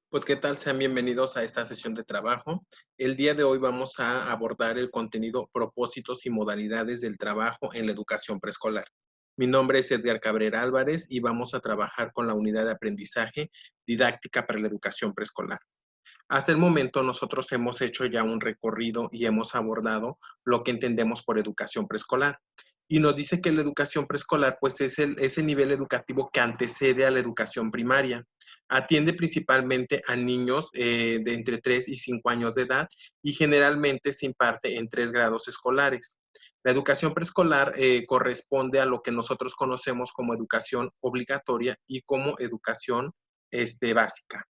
Pues, ¿qué tal? Sean bienvenidos a esta sesión de trabajo. El día de hoy vamos a abordar el contenido, propósitos y modalidades del trabajo en la educación preescolar. Mi nombre es Edgar Cabrera Álvarez y vamos a trabajar con la unidad de aprendizaje didáctica para la educación preescolar. Hasta el momento nosotros hemos hecho ya un recorrido y hemos abordado lo que entendemos por educación preescolar. Y nos dice que la educación preescolar pues es ese nivel educativo que antecede a la educación primaria. Atiende principalmente a niños de entre 3 y 5 años de edad y generalmente se imparte en 3 grados escolares. La educación preescolar corresponde a lo que nosotros conocemos como educación obligatoria y como educación básica.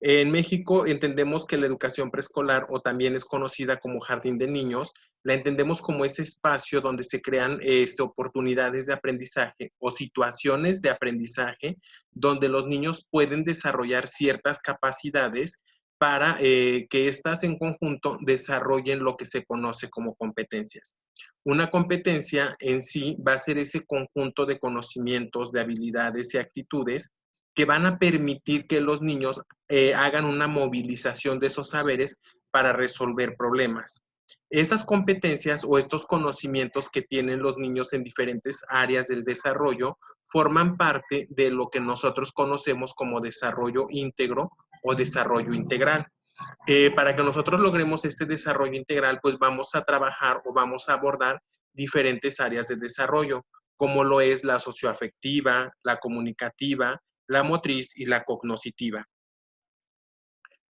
En México entendemos que la educación preescolar, o también es conocida como jardín de niños, la entendemos como ese espacio donde se crean oportunidades de aprendizaje o situaciones de aprendizaje donde los niños pueden desarrollar ciertas capacidades para que éstas en conjunto desarrollen lo que se conoce como competencias. Una competencia en sí va a ser ese conjunto de conocimientos, de habilidades y actitudes que van a permitir que los niños hagan una movilización de esos saberes para resolver problemas. Estas competencias o estos conocimientos que tienen los niños en diferentes áreas del desarrollo forman parte de lo que nosotros conocemos como desarrollo íntegro o desarrollo integral. Para que nosotros logremos este desarrollo integral, pues vamos a trabajar o vamos a abordar diferentes áreas de desarrollo, como lo es la socioafectiva, la comunicativa, la motriz y la cognoscitiva.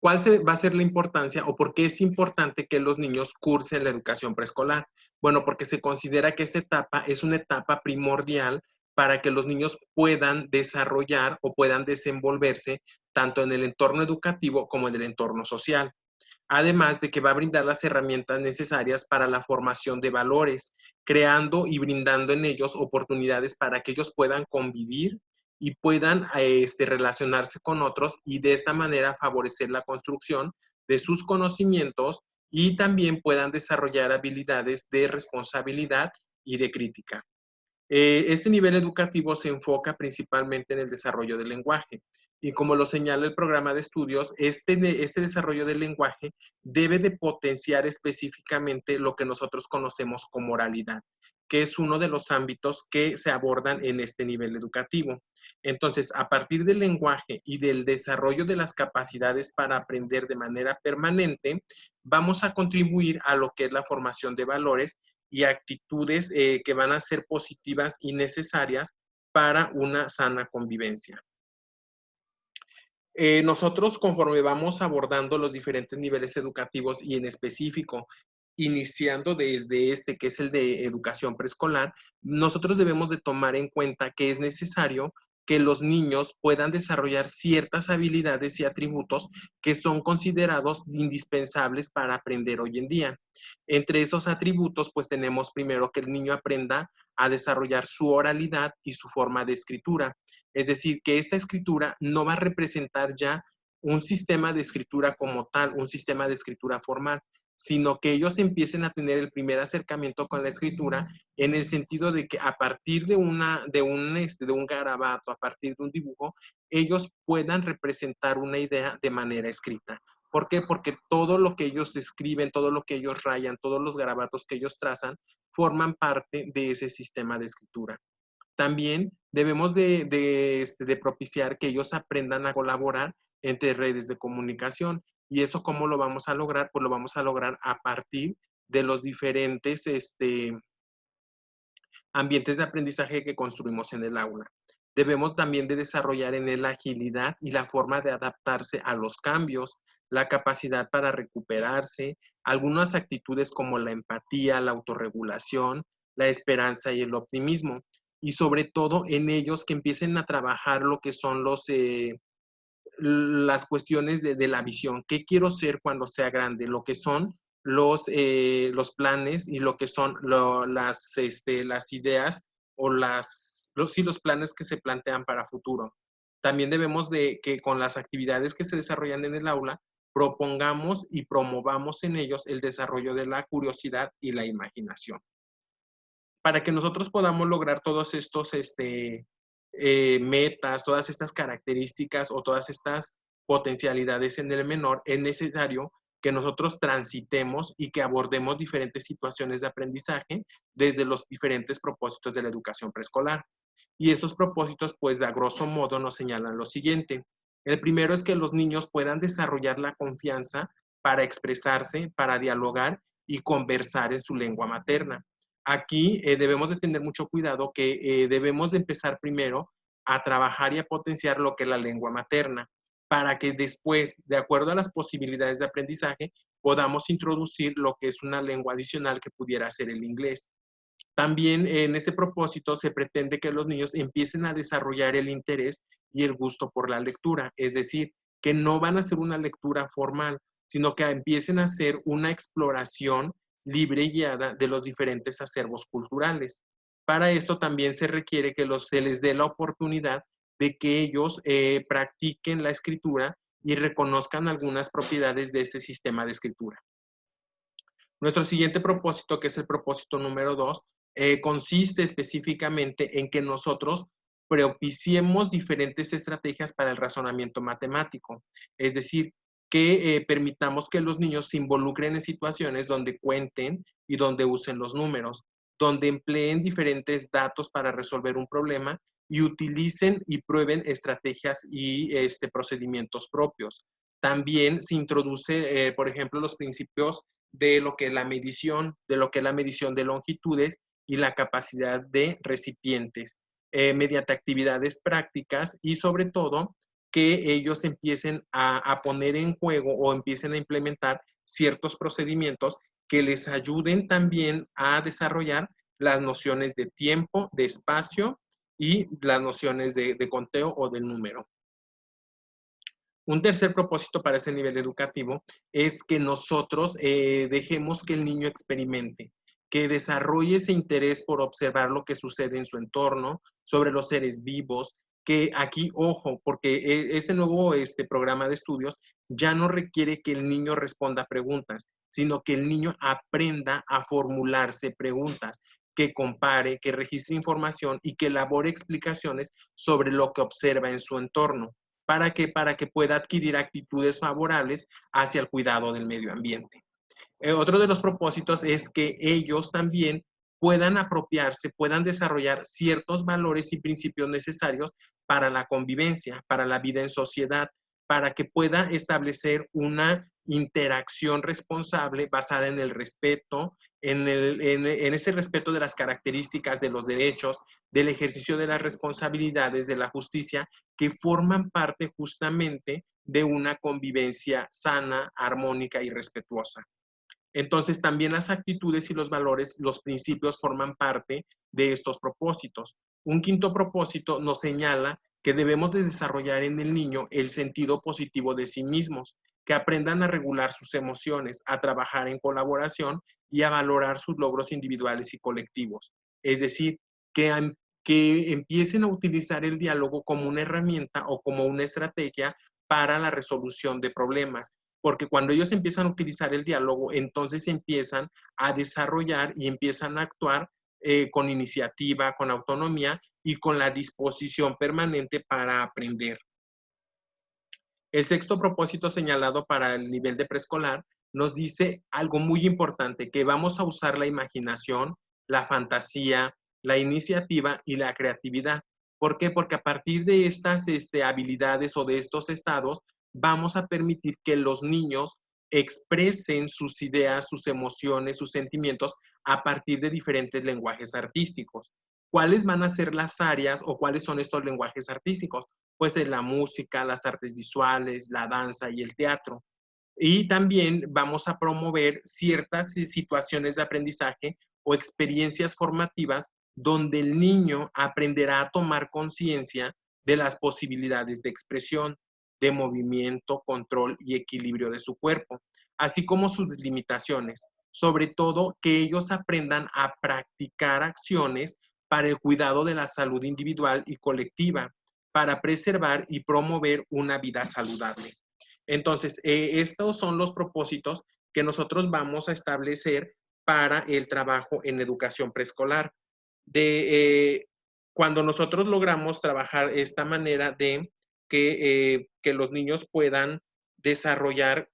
Va a ser la importancia o por qué es importante que los niños cursen la educación preescolar? Bueno, porque se considera que esta etapa es una etapa primordial para que los niños puedan desarrollar o puedan desenvolverse tanto en el entorno educativo como en el entorno social. Además de que va a brindar las herramientas necesarias para la formación de valores, creando y brindando en ellos oportunidades para que ellos puedan convivir y puedan relacionarse con otros y de esta manera favorecer la construcción de sus conocimientos y también puedan desarrollar habilidades de responsabilidad y de crítica. Este nivel educativo se enfoca principalmente en el desarrollo del lenguaje y como lo señala el programa de estudios, este desarrollo del lenguaje debe de potenciar específicamente lo que nosotros conocemos como oralidad, que es uno de los ámbitos que se abordan en este nivel educativo. Entonces, a partir del lenguaje y del desarrollo de las capacidades para aprender de manera permanente, vamos a contribuir a lo que es la formación de valores y actitudes que van a ser positivas y necesarias para una sana convivencia. Nosotros conforme vamos abordando los diferentes niveles educativos y en específico, iniciando desde este que es el de educación preescolar, nosotros debemos de tomar en cuenta que es necesario que los niños puedan desarrollar ciertas habilidades y atributos que son considerados indispensables para aprender hoy en día. Entre esos atributos, pues tenemos primero que el niño aprenda a desarrollar su oralidad y su forma de escritura. Es decir, que esta escritura no va a representar ya un sistema de escritura como tal, un sistema de escritura formal, sino que ellos empiecen a tener el primer acercamiento con la escritura en el sentido de que a partir de un garabato, a partir de un dibujo, ellos puedan representar una idea de manera escrita. ¿Por qué? Porque todo lo que ellos escriben, todo lo que ellos rayan, todos los garabatos que ellos trazan, forman parte de ese sistema de escritura. También debemos de propiciar que ellos aprendan a colaborar entre redes de comunicación. ¿Y eso cómo lo vamos a lograr? Pues lo vamos a lograr a partir de los diferentes ambientes de aprendizaje que construimos en el aula. Debemos también de desarrollar en él la agilidad y la forma de adaptarse a los cambios, la capacidad para recuperarse, algunas actitudes como la empatía, la autorregulación, la esperanza y el optimismo. Y sobre todo en ellos que empiecen a trabajar lo que son las cuestiones de la visión. ¿Qué quiero ser cuando sea grande? Lo que son los planes y lo que son las ideas o sí, los planes que se plantean para futuro. También debemos de que con las actividades que se desarrollan en el aula, propongamos y promovamos en ellos el desarrollo de la curiosidad y la imaginación. Para que nosotros podamos lograr todos estos metas, todas estas características o todas estas potencialidades en el menor, es necesario que nosotros transitemos y que abordemos diferentes situaciones de aprendizaje desde los diferentes propósitos de la educación preescolar. Y esos propósitos, pues, a grosso modo, nos señalan lo siguiente. El primero es que los niños puedan desarrollar la confianza para expresarse, para dialogar y conversar en su lengua materna. Aquí debemos de tener mucho cuidado que debemos de empezar primero a trabajar y a potenciar lo que es la lengua materna, para que después, de acuerdo a las posibilidades de aprendizaje, podamos introducir lo que es una lengua adicional que pudiera ser el inglés. También en este propósito se pretende que los niños empiecen a desarrollar el interés y el gusto por la lectura, es decir, que no van a hacer una lectura formal, sino que empiecen a hacer una exploración libre y guiada de los diferentes acervos culturales. Para esto también se requiere que se les dé la oportunidad de que ellos practiquen la escritura y reconozcan algunas propiedades de este sistema de escritura. Nuestro siguiente propósito, que es el propósito número 2, consiste específicamente en que nosotros propiciemos diferentes estrategias para el razonamiento matemático. Es decir, que permitamos que los niños se involucren en situaciones donde cuenten y donde usen los números, donde empleen diferentes datos para resolver un problema y utilicen y prueben estrategias y procedimientos propios. También se introduce, por ejemplo, los principios de lo que es la medición, de lo que es la medición de longitudes y la capacidad de recipientes, mediante actividades prácticas y sobre todo que ellos empiecen a poner en juego o empiecen a implementar ciertos procedimientos que les ayuden también a desarrollar las nociones de tiempo, de espacio y las nociones de conteo o del número. Un tercer propósito para este nivel educativo es que nosotros dejemos que el niño experimente, que desarrolle ese interés por observar lo que sucede en su entorno, sobre los seres vivos, que aquí, ojo, porque este nuevo programa de estudios ya no requiere que el niño responda preguntas, sino que el niño aprenda a formularse preguntas, que compare, que registre información y que elabore explicaciones sobre lo que observa en su entorno. ¿Para qué? Para que pueda adquirir actitudes favorables hacia el cuidado del medio ambiente. Otro de los propósitos es que ellos también puedan apropiarse, puedan desarrollar ciertos valores y principios necesarios para la convivencia, para la vida en sociedad, para que pueda establecer una interacción responsable basada en el respeto, en ese respeto de las características de los derechos, del ejercicio de las responsabilidades, de la justicia, que forman parte justamente de una convivencia sana, armónica y respetuosa. Entonces, también las actitudes y los valores, los principios forman parte de estos propósitos. Un quinto propósito nos señala que debemos de desarrollar en el niño el sentido positivo de sí mismos, que aprendan a regular sus emociones, a trabajar en colaboración y a valorar sus logros individuales y colectivos. Es decir, que empiecen a utilizar el diálogo como una herramienta o como una estrategia para la resolución de problemas, porque cuando ellos empiezan a utilizar el diálogo, entonces empiezan a desarrollar y empiezan a actuar con iniciativa, con autonomía y con la disposición permanente para aprender. El sexto propósito señalado para el nivel de preescolar nos dice algo muy importante, que vamos a usar la imaginación, la fantasía, la iniciativa y la creatividad. ¿Por qué? Porque a partir de estas habilidades o de estos estados, vamos a permitir que los niños expresen sus ideas, sus emociones, sus sentimientos a partir de diferentes lenguajes artísticos. ¿Cuáles van a ser las áreas o cuáles son estos lenguajes artísticos? Pues en la música, las artes visuales, la danza y el teatro. Y también vamos a promover ciertas situaciones de aprendizaje o experiencias formativas donde el niño aprenderá a tomar conciencia de las posibilidades de expresión, de movimiento, control y equilibrio de su cuerpo, así como sus limitaciones. Sobre todo, que ellos aprendan a practicar acciones para el cuidado de la salud individual y colectiva, para preservar y promover una vida saludable. Entonces, estos son los propósitos que nosotros vamos a establecer para el trabajo en educación preescolar. Cuando nosotros logramos trabajar esta manera de que los niños puedan desarrollar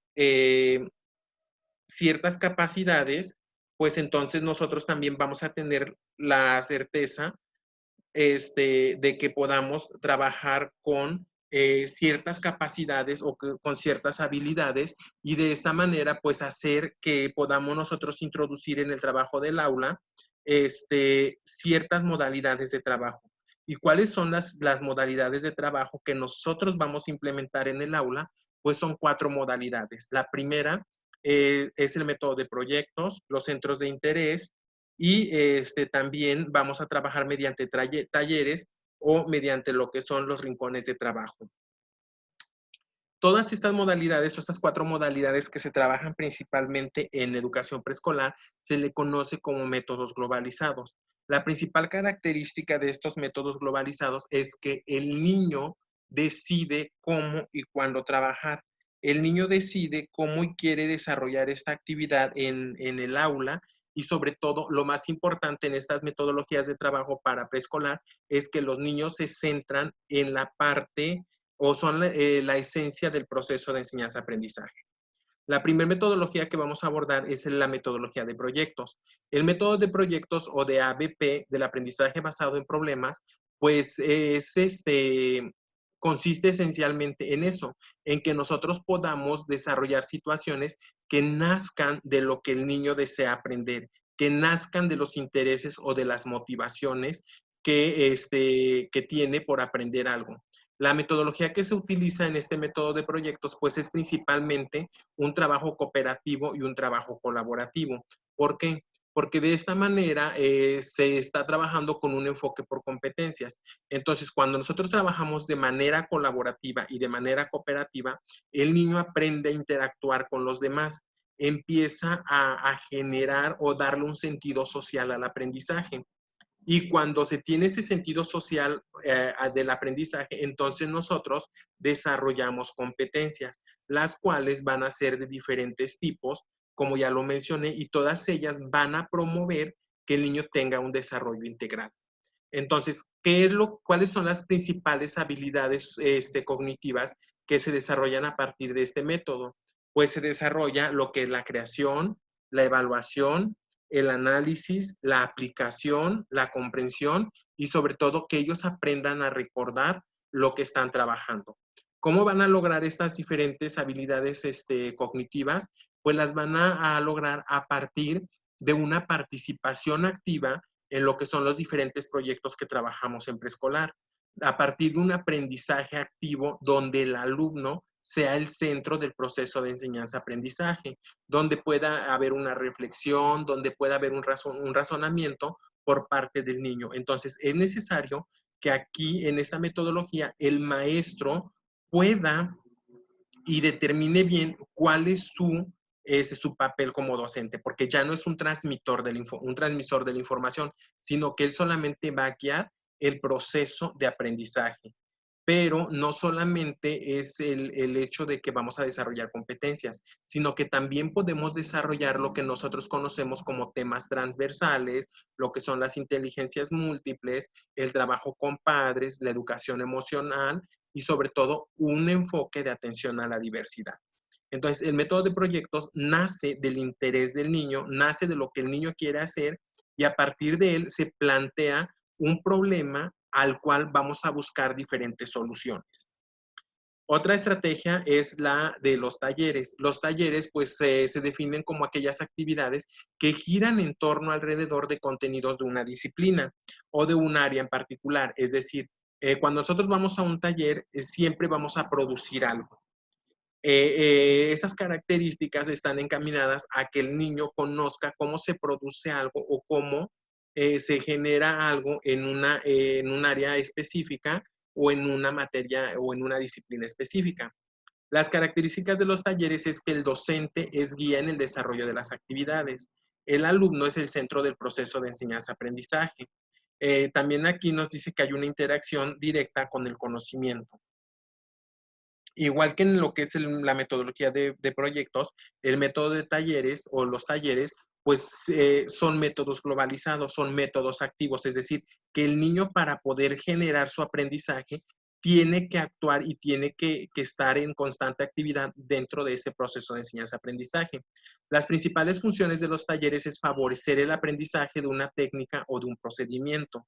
ciertas capacidades, pues entonces nosotros también vamos a tener la certeza de que podamos trabajar con ciertas capacidades o con ciertas habilidades y de esta manera pues hacer que podamos nosotros introducir en el trabajo del aula ciertas modalidades de trabajo. ¿Y cuáles son las modalidades de trabajo que nosotros vamos a implementar en el aula? Pues son 4 modalidades. La primera es el método de proyectos, los centros de interés, y también vamos a trabajar mediante talleres o mediante lo que son los rincones de trabajo. Todas estas modalidades o estas 4 modalidades que se trabajan principalmente en educación preescolar se le conoce como métodos globalizados. La principal característica de estos métodos globalizados es que el niño decide cómo y cuándo trabajar. El niño decide cómo y quiere desarrollar esta actividad en el aula y sobre todo lo más importante en estas metodologías de trabajo para preescolar es que los niños se centran en la parte o son la esencia del proceso de enseñanza-aprendizaje. La primera metodología que vamos a abordar es la metodología de proyectos. El método de proyectos o de ABP, del aprendizaje basado en problemas, pues consiste esencialmente en eso, en que nosotros podamos desarrollar situaciones que nazcan de lo que el niño desea aprender, que nazcan de los intereses o de las motivaciones que tiene por aprender algo. La metodología que se utiliza en este método de proyectos, pues es principalmente un trabajo cooperativo y un trabajo colaborativo. ¿Por qué? Porque de esta manera se está trabajando con un enfoque por competencias. Entonces, cuando nosotros trabajamos de manera colaborativa y de manera cooperativa, el niño aprende a interactuar con los demás, empieza a generar o darle un sentido social al aprendizaje. Y cuando se tiene este sentido social del aprendizaje, entonces nosotros desarrollamos competencias, las cuales van a ser de diferentes tipos, como ya lo mencioné, y todas ellas van a promover que el niño tenga un desarrollo integral. Entonces, ¿cuáles son las principales habilidades cognitivas que se desarrollan a partir de este método? Pues se desarrolla lo que es la creación, la evaluación, el análisis, la aplicación, la comprensión y sobre todo que ellos aprendan a recordar lo que están trabajando. ¿Cómo van a lograr estas diferentes habilidades cognitivas? Pues las van a lograr a partir de una participación activa en lo que son los diferentes proyectos que trabajamos en preescolar, a partir de un aprendizaje activo donde el alumno sea el centro del proceso de enseñanza-aprendizaje, donde pueda haber una reflexión, donde pueda haber un razonamiento por parte del niño. Entonces, es necesario que aquí, en esta metodología, el maestro pueda y determine bien cuál es su papel como docente, porque ya no es un transmisor de la información, sino que él solamente va a guiar el proceso de aprendizaje. Pero no solamente es el hecho de que vamos a desarrollar competencias, sino que también podemos desarrollar lo que nosotros conocemos como temas transversales, lo que son las inteligencias múltiples, el trabajo con padres, la educación emocional y sobre todo un enfoque de atención a la diversidad. Entonces, el método de proyectos nace del interés del niño, nace de lo que el niño quiere hacer y a partir de él se plantea un problema al cual vamos a buscar diferentes soluciones. Otra estrategia es la de los talleres. Los talleres pues se definen como aquellas actividades que giran en torno alrededor de contenidos de una disciplina o de un área en particular. Es decir, cuando nosotros vamos a un taller, siempre vamos a producir algo. Esas características están encaminadas a que el niño conozca cómo se produce algo o cómo se genera algo en un área específica o en una materia o en una disciplina específica. Las características de los talleres es que el docente es guía en el desarrollo de las actividades. El alumno es el centro del proceso de enseñanza-aprendizaje. También aquí nos dice que hay una interacción directa con el conocimiento. Igual que en lo que es la metodología de proyectos, el método de talleres o los talleres, pues son métodos globalizados, son métodos activos, es decir, que el niño para poder generar su aprendizaje tiene que actuar y tiene que estar en constante actividad dentro de ese proceso de enseñanza-aprendizaje. Las principales funciones de los talleres es favorecer el aprendizaje de una técnica o de un procedimiento,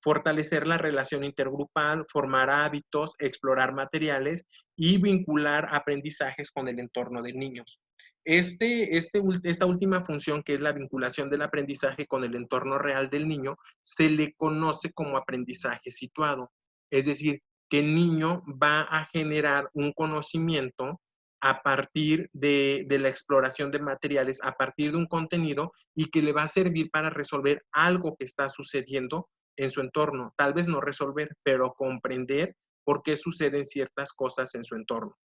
fortalecer la relación intergrupal, formar hábitos, explorar materiales y vincular aprendizajes con el entorno de niños. Esta última función, que es la vinculación del aprendizaje con el entorno real del niño, se le conoce como aprendizaje situado. Es decir, que el niño va a generar un conocimiento a partir de la exploración de materiales, a partir de un contenido y que le va a servir para resolver algo que está sucediendo en su entorno. Tal vez no resolver, pero comprender por qué suceden ciertas cosas en su entorno.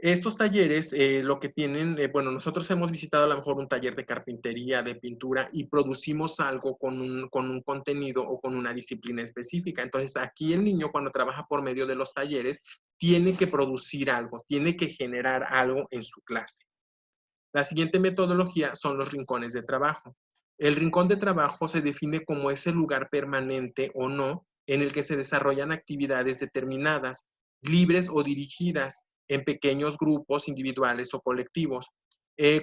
Estos talleres, lo que tienen, bueno, nosotros hemos visitado a lo mejor un taller de carpintería, de pintura, y producimos algo con un contenido o con una disciplina específica. Entonces, aquí el niño, cuando trabaja por medio de los talleres, tiene que producir algo, tiene que generar algo en su clase. La siguiente metodología son los rincones de trabajo. El rincón de trabajo se define como ese lugar permanente o no en el que se desarrollan actividades determinadas, libres o dirigidas en pequeños grupos individuales o colectivos.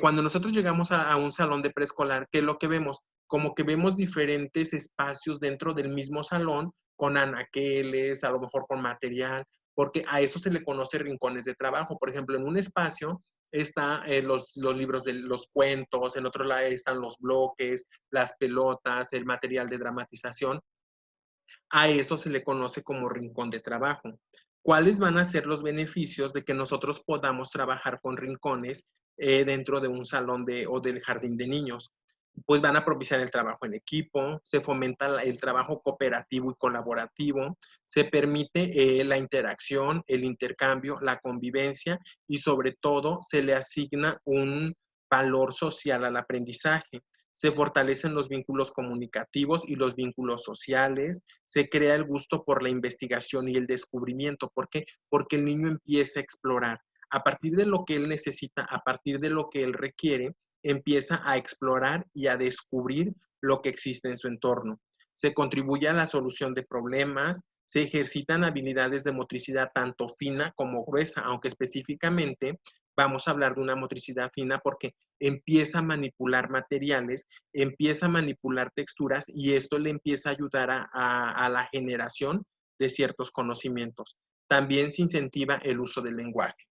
Cuando nosotros llegamos a un salón de preescolar, ¿qué es lo que vemos? Como que vemos diferentes espacios dentro del mismo salón con anaqueles, a lo mejor con material, porque a eso se le conoce rincones de trabajo. Por ejemplo, en un espacio están los libros de los cuentos, en otro lado están los bloques, las pelotas, el material de dramatización. A eso se le conoce como rincón de trabajo. ¿Cuáles van a ser los beneficios de que nosotros podamos trabajar con rincones dentro de un salón o del jardín de niños? Pues van a propiciar el trabajo en equipo, se fomenta el trabajo cooperativo y colaborativo, se permite la interacción, el intercambio, la convivencia y sobre todo se le asigna un valor social al aprendizaje. Se fortalecen los vínculos comunicativos y los vínculos sociales, se crea el gusto por la investigación y el descubrimiento. ¿Por qué? Porque el niño empieza a explorar. A partir de lo que él necesita, a partir de lo que él requiere, empieza a explorar y a descubrir lo que existe en su entorno. Se contribuye a la solución de problemas, se ejercitan habilidades de motricidad tanto fina como gruesa, aunque específicamente vamos a hablar de una motricidad fina porque empieza a manipular materiales, empieza a manipular texturas y esto le empieza a ayudar a la generación de ciertos conocimientos. También se incentiva el uso del lenguaje.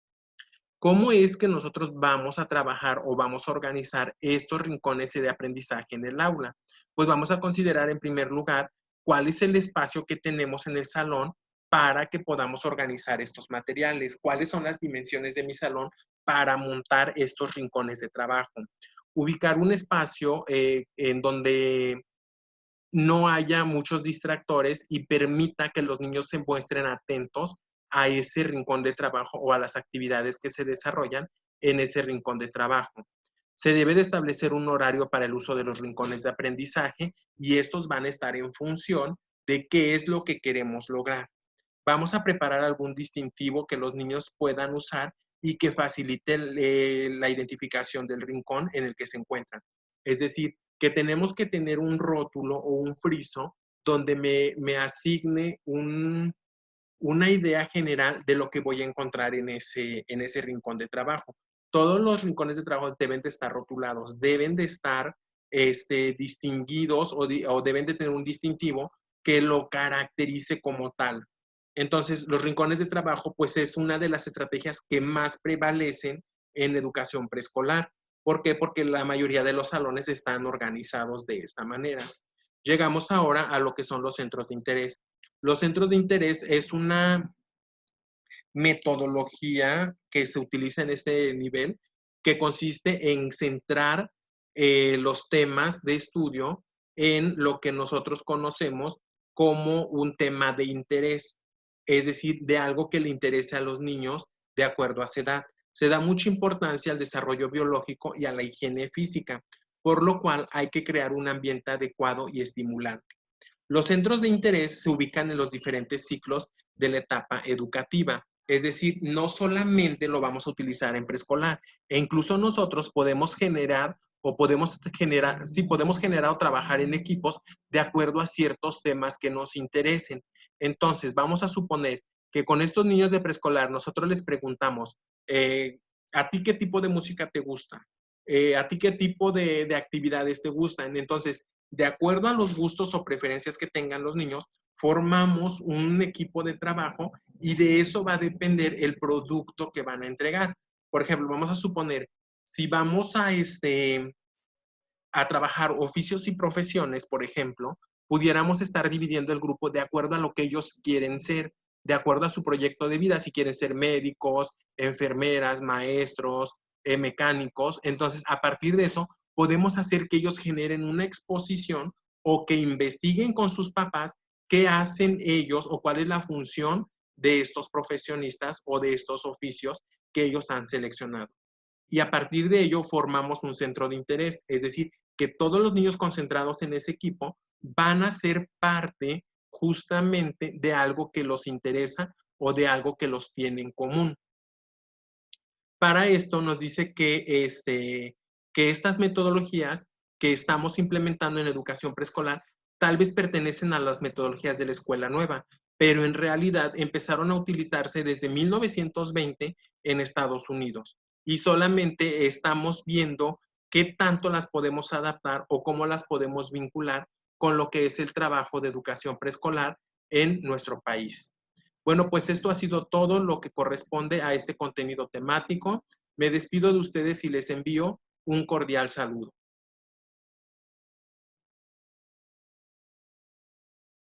¿Cómo es que nosotros vamos a trabajar o vamos a organizar estos rincones de aprendizaje en el aula? Pues vamos a considerar en primer lugar cuál es el espacio que tenemos en el salón para que podamos organizar estos materiales, cuáles son las dimensiones de mi salón para montar estos rincones de trabajo. Ubicar un espacio en donde no haya muchos distractores y permita que los niños se muestren atentos a ese rincón de trabajo o a las actividades que se desarrollan en ese rincón de trabajo. Se debe de establecer un horario para el uso de los rincones de aprendizaje y estos van a estar en función de qué es lo que queremos lograr. Vamos a preparar algún distintivo que los niños puedan usar y que facilite la identificación del rincón en el que se encuentran. Es decir, que tenemos que tener un rótulo o un friso donde me asigne una idea general de lo que voy a encontrar en ese rincón de trabajo. Todos los rincones de trabajo deben de estar rotulados, deben de estar distinguidos o deben de tener un distintivo que lo caracterice como tal. Entonces, los rincones de trabajo, pues es una de las estrategias que más prevalecen en educación preescolar. ¿Por qué? Porque la mayoría de los salones están organizados de esta manera. Llegamos ahora a lo que son los centros de interés. Los centros de interés es una metodología que se utiliza en este nivel que consiste en centrar los temas de estudio en lo que nosotros conocemos como un tema de interés, es decir, de algo que le interese a los niños de acuerdo a su edad. Se da mucha importancia al desarrollo biológico y a la higiene física, por lo cual hay que crear un ambiente adecuado y estimulante. Los centros de interés se ubican en los diferentes ciclos de la etapa educativa. Es decir, no solamente lo vamos a utilizar en preescolar, e incluso nosotros podemos generar sí, podemos generar o trabajar en equipos de acuerdo a ciertos temas que nos interesen. Entonces, vamos a suponer que con estos niños de preescolar nosotros les preguntamos, ¿a ti qué tipo de música te gusta? ¿A ti qué tipo de actividades te gustan? Entonces, de acuerdo a los gustos o preferencias que tengan los niños, formamos un equipo de trabajo y de eso va a depender el producto que van a entregar. Por ejemplo, vamos a suponer, si vamos a trabajar oficios y profesiones, por ejemplo, pudiéramos estar dividiendo el grupo de acuerdo a lo que ellos quieren ser, de acuerdo a su proyecto de vida, si quieren ser médicos, enfermeras, maestros, mecánicos. Entonces, a partir de eso, podemos hacer que ellos generen una exposición o que investiguen con sus papás qué hacen ellos o cuál es la función de estos profesionistas o de estos oficios que ellos han seleccionado. Y a partir de ello formamos un centro de interés, es decir, que todos los niños concentrados en ese equipo van a ser parte justamente de algo que los interesa o de algo que los tiene en común. Para esto nos dice que estas metodologías que estamos implementando en educación preescolar tal vez pertenecen a las metodologías de la escuela nueva, pero en realidad empezaron a utilizarse desde 1920 en Estados Unidos y solamente estamos viendo qué tanto las podemos adaptar o cómo las podemos vincular con lo que es el trabajo de educación preescolar en nuestro país. Bueno, pues esto ha sido todo lo que corresponde a este contenido temático. Me despido de ustedes y les envío un cordial saludo.